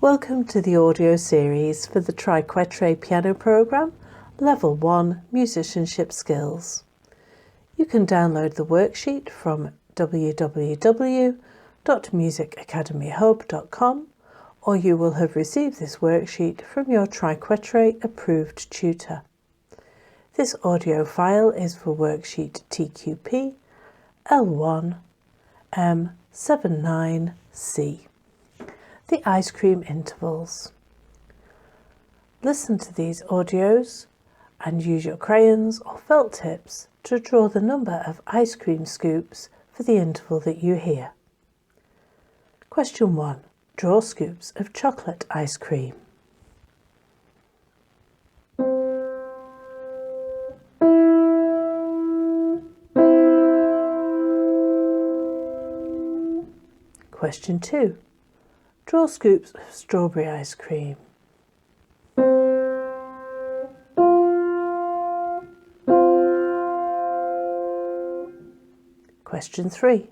Welcome to the audio series for the Triquetre piano program, Level 1 Musicianship Skills. You can download the worksheet from www.musicacademyhub.com, or you will have received this worksheet from your Triquetre approved tutor. This audio file is for worksheet TQP L1 M79C. The ice cream intervals. Listen to these audios and use your crayons or felt tips to draw the number of ice cream scoops for the interval that you hear. Question 1. Draw scoops of chocolate ice cream. Question 2. Draw scoops of strawberry ice cream. Question 3.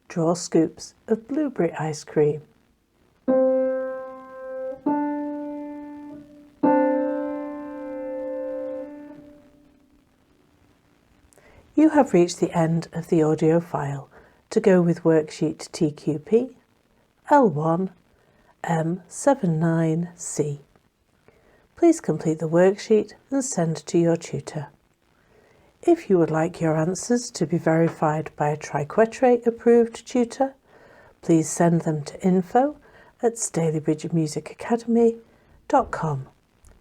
Draw scoops of blueberry ice cream. You have reached the end of the audio file to go with worksheet TQP L1 M79C. Please complete the worksheet and send to your tutor. If you would like your answers to be verified by a Triquetre approved tutor, please send them to info@staleybridgemusicacademy.com,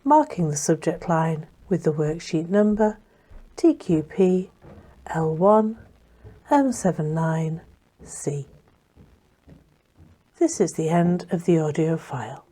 marking the subject line with the worksheet number TQP L1 M79C. This is the end of the audio file.